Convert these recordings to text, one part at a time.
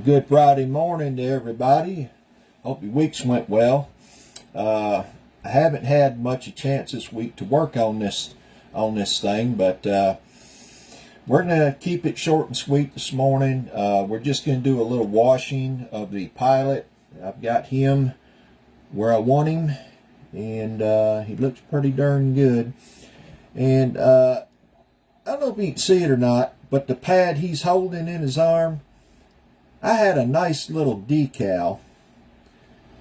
Good Friday morning to everybody. Hope your weeks went well. I haven't had much a chance this week to work on this thing, but we're gonna keep it short and sweet this morning. We're just gonna do a little washing of the pilot. I've got him where I want him, and he looks pretty darn good. And I don't know if you can see it or not, but the pad he's holding in his arm, I had a nice little decal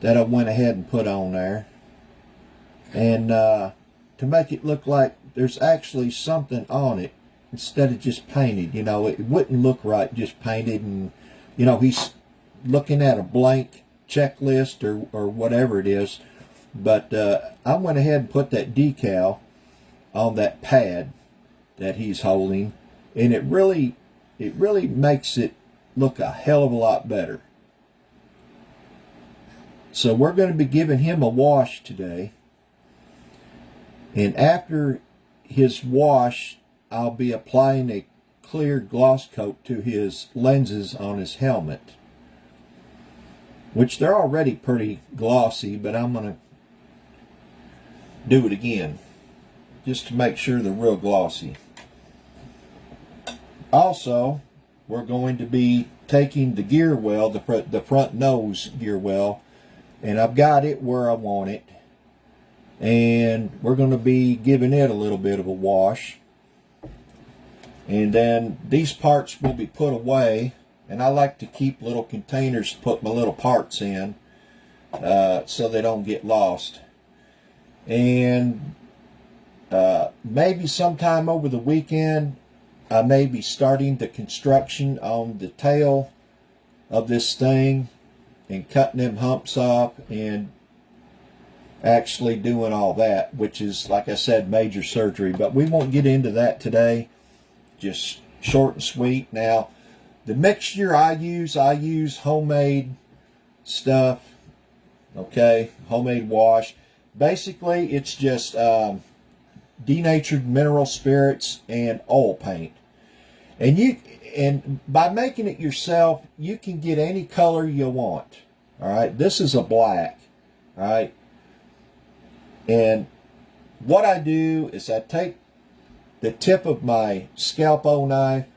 that I went ahead and put on there, and to make it look like there's actually something on it instead of just painted. You know, it wouldn't look right just painted, and you know, he's looking at a blank checklist or whatever it is. But I went ahead and put that decal on that pad that he's holding, and it really makes it look a hell of a lot better. So we're going to be giving him a wash today, and after his wash I'll be applying a clear gloss coat to his lenses on his helmet, which they're already pretty glossy, but I'm going to do it again just to make sure they're real glossy. Also, we're going to be taking the gear well, the front nose gear well, and I've got it where I want it, and we're going to be giving it a little bit of a wash. And then these parts will be put away, and I like to keep little containers to put my little parts in so they don't get lost. And maybe sometime over the weekend I may be starting the construction on the tail of this thing and cutting them humps off and actually doing all that, which is, like I said, major surgery. But we won't get into that today. Just short and sweet. Now, the mixture I use homemade stuff. Okay, homemade wash. Basically, it's just denatured mineral spirits and oil paint. And by making it yourself, you can get any color you want. All right, this is a black. All right, and what I do is I take the tip of my Scalpel knife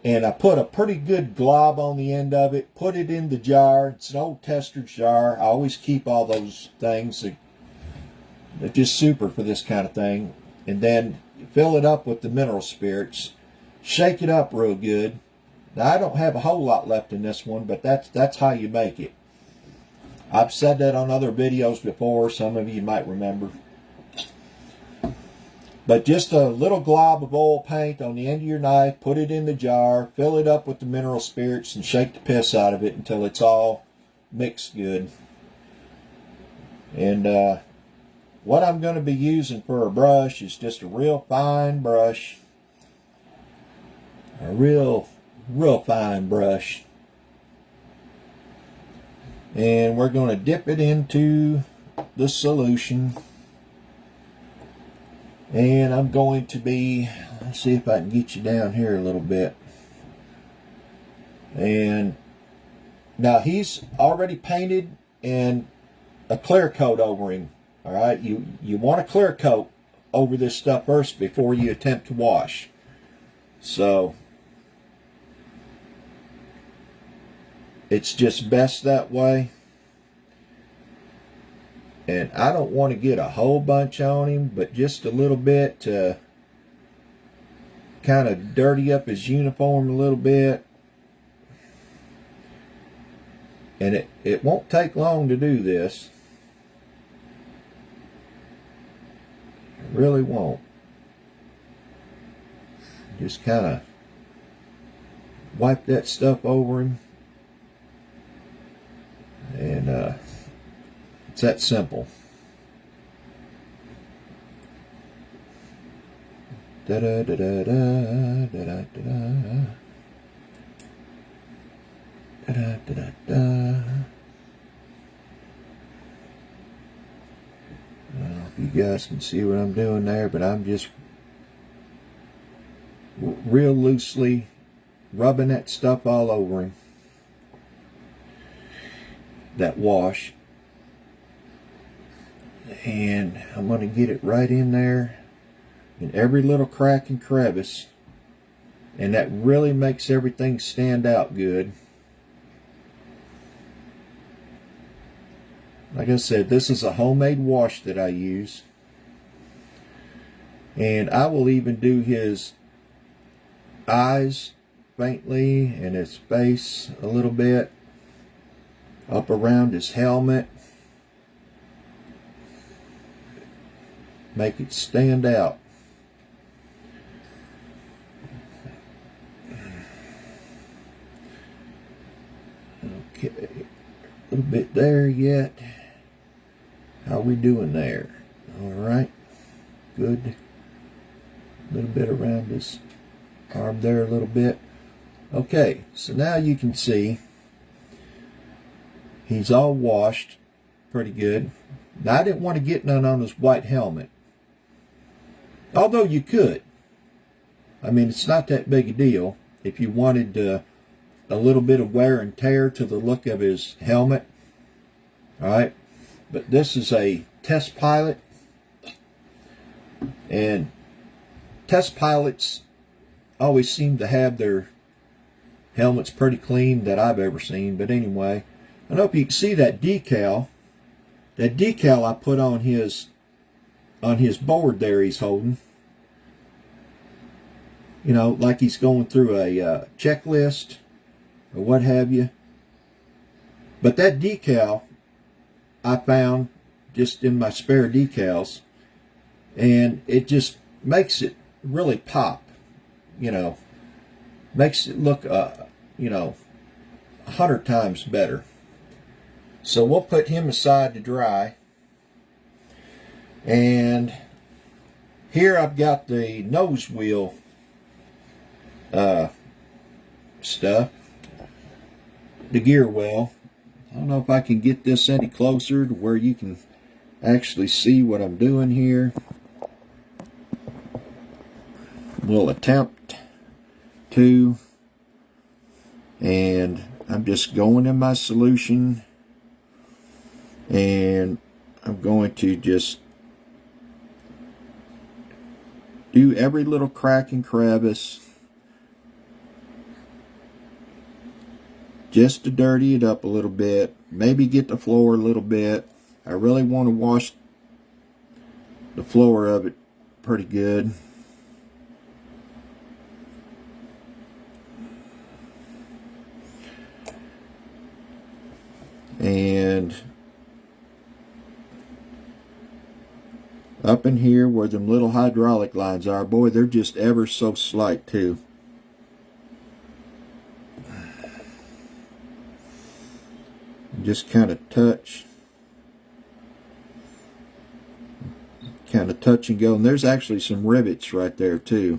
and I put a pretty good glob on the end of it, put it in the jar. It's an old tester jar. I always keep all those things. They're just super for this kind of thing. And then fill it up with the mineral spirits. Shake it up real good. Now, I don't have a whole lot left in this one, but that's how you make it. I've said that on other videos before. Some of you might remember. But just a little glob of oil paint on the end of your knife. Put it in the jar. Fill it up with the mineral spirits and shake the piss out of it until it's all mixed good. And what I'm going to be using for a brush is just a real fine brush. A real fine brush. And we're going to dip it into the solution. And I'm going to be, let's see if I can get you down here a little bit. And now he's already painted and a clear coat over him. All right, you want a clear coat over this stuff first before you attempt to wash. So it's just best that way. And I don't want to get a whole bunch on him, but just a little bit to kind of dirty up his uniform a little bit. And it won't take long to do this. It really won't. Just kind of wipe that stuff over him. And it's that simple. Da da da da da da da da da da da da da. I don't know if you guys can see what I'm doing there, but I'm just real loosely rubbing that stuff all over him. that wash. And I'm going to get it right in there in every little crack and crevice. And that really makes everything stand out good. Like I said, this is a homemade wash that I use. And I will even do his eyes faintly and his face a little bit, up around his helmet. Make it stand out. Okay, a little bit there yet. How we doing there? All right, good. A little bit around his arm there, a little bit. Okay, so now you can see he's all washed pretty good. Now I didn't want to get none on his white helmet, although you could. I mean, it's not that big a deal if you wanted a little bit of wear and tear to the look of his helmet. All right, but this is a test pilot, and test pilots always seem to have their helmets pretty clean that I've ever seen. But anyway, I don't know if you can see that decal. That decal I put on his board there he's holding. You know, like he's going through a checklist or what have you. But that decal I found just in my spare decals, and it just makes it really pop. You know, makes it look 100 times better. So we'll put him aside to dry. And here I've got the nose wheel stuff, the gear well. I don't know if I can get this any closer to where you can actually see what I'm doing here. We'll attempt to, and I'm just going in my solution, and I'm going to just do every little crack and crevice just to dirty it up a little bit, maybe get the floor a little bit. I really want to wash the floor of it pretty good. And up in here where them little hydraulic lines are, boy, they're just ever so slight too. Just kind of touch and go. And there's actually some rivets right there too.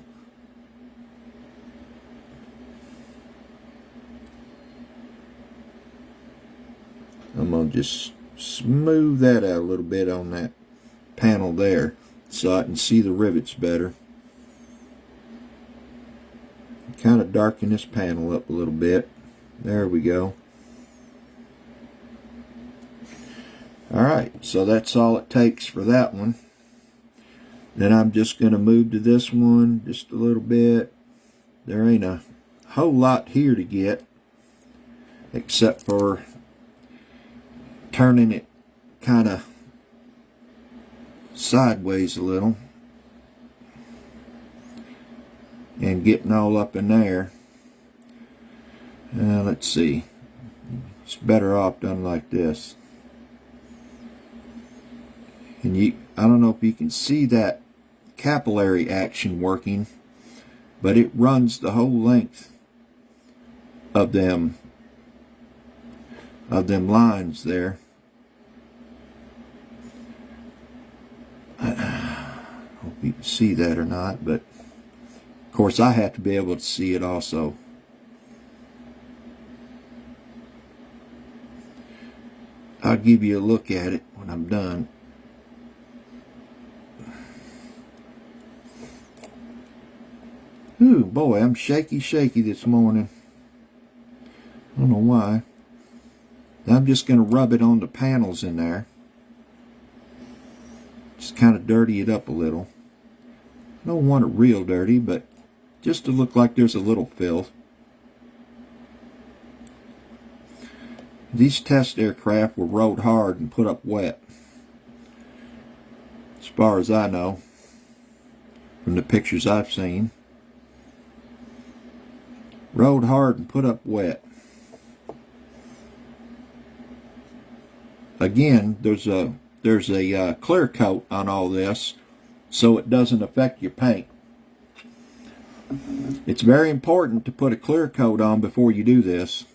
I'm going to just smooth that out a little bit on that panel there so I can see the rivets better. Kind of darken this panel up a little bit. There we go. Alright, so that's all it takes for that one. Then I'm just going to move to this one just a little bit. There ain't a whole lot here to get, except for turning it kind of sideways a little and getting all up in there. Let's see. It's better off done like this. And I don't know if you can see that capillary action working, but it runs the whole length of them lines there. I hope you can see that or not, but of course I have to be able to see it also. I'll give you a look at it when I'm done. Ooh, boy, I'm shaky this morning. I don't know why. Now I'm just going to rub it on the panels in there. Just kind of dirty it up a little. I don't want it real dirty, but just to look like there's a little filth. These test aircraft were rode hard and put up wet, as far as I know, from the pictures I've seen. Rode hard and put up wet. Again, there's a clear coat on all this, so it doesn't affect your paint. It's very important to put a clear coat on before you do this.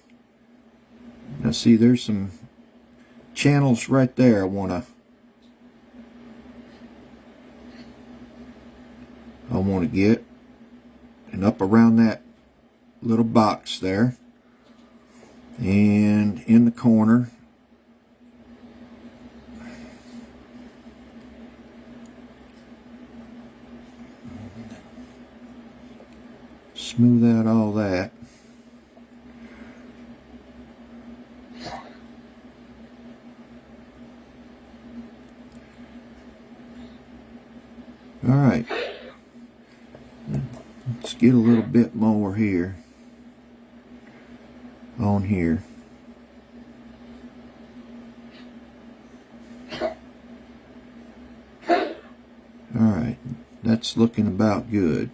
Now see, there's some channels right there I want to get, and up around that little box there, and in the corner. Smooth out all that. Alright, let's get a little bit more here, on here. Alright, that's looking about good.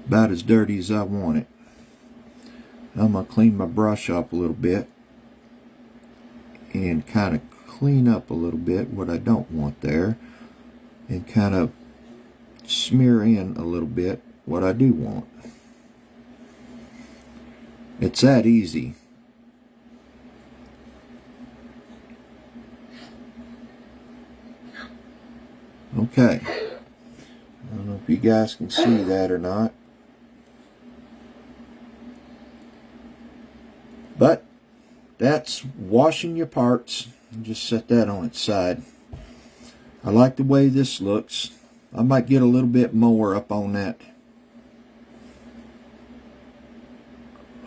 About as dirty as I want it. I'm going to clean my brush up a little bit and kind of clean up a little bit what I don't want there, and kind of smear in a little bit what I do want. It's that easy. Okay. I don't know if you guys can see that or not. But that's washing your parts. Just set that on its side. I like the way this looks. I might get a little bit more up on that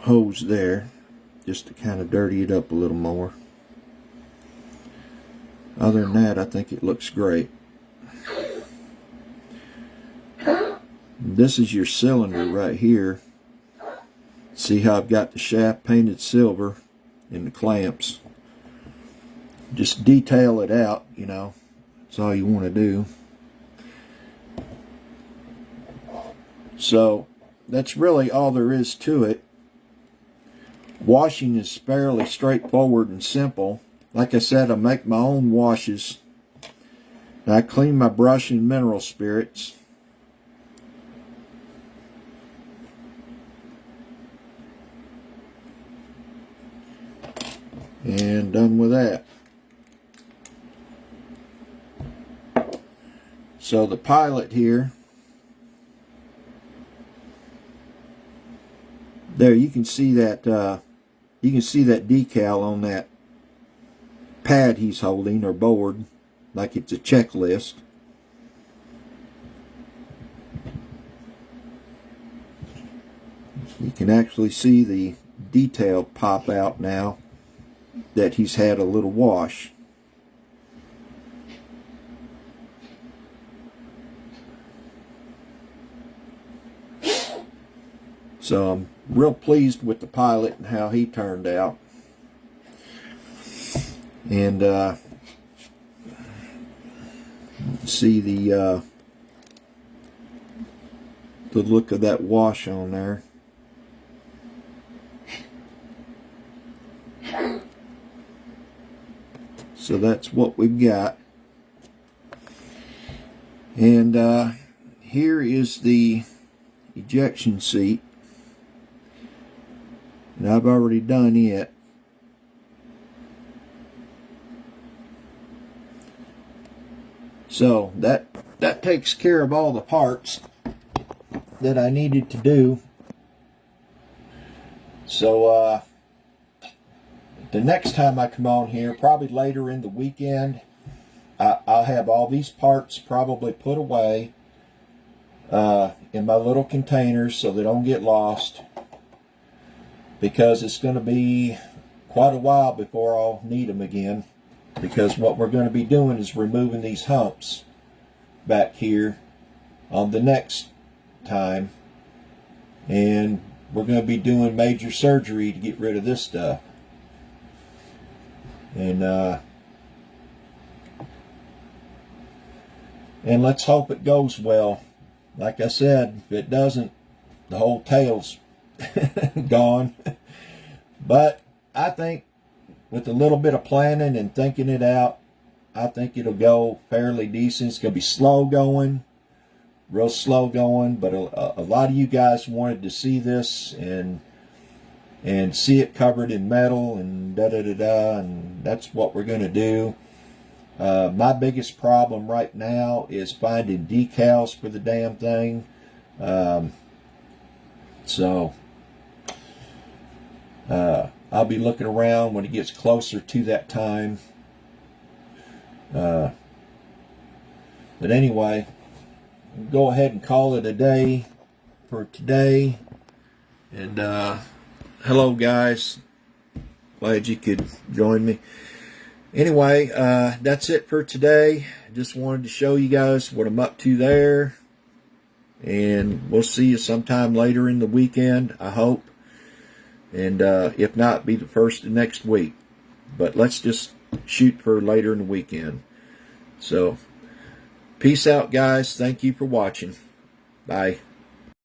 hose there, just to kind of dirty it up a little more. Other than that, I think it looks great. This is your cylinder right here. See how I've got the shaft painted silver and the clamps. Just detail it out, you know. That's all you want to do. So that's really all there is to it. Washing is fairly straightforward and simple. Like I said, I make my own washes. I clean my brush in mineral spirits. And done with that. So the pilot here, there you can see that decal on that pad he's holding, or board, like it's a checklist. You can actually see the detail pop out now that he's had a little wash. So I'm real pleased with the pilot and how he turned out. And see the look of that wash on there. So that's what we've got. And here is the ejection seat. And I've already done it. So that takes care of all the parts that I needed to do. So the next time I come on here, probably later in the weekend, I'll have all these parts probably put away in my little containers so they don't get lost, because it's going to be quite a while before I'll need them again, because what we're going to be doing is removing these humps back here on the next time, and we're going to be doing major surgery to get rid of this stuff. And let's hope it goes well. Like I said, if it doesn't, the whole tail's gone. But I think with a little bit of planning and thinking it out, I think it'll go fairly decent. It's going to be slow going, real slow going, but a lot of you guys wanted to see this and see it covered in metal and da-da-da-da, and that's what we're going to do. My biggest problem right now is finding decals for the damn thing. So I'll be looking around when it gets closer to that time. But anyway, go ahead and call it a day for today. And hello guys, glad you could join me. Anyway, that's it for today. Just wanted to show you guys what I'm up to there. And we'll see you sometime later in the weekend, I hope. And if not, be the first of next week. But let's just shoot for later in the weekend. So, peace out, guys. Thank you for watching. Bye.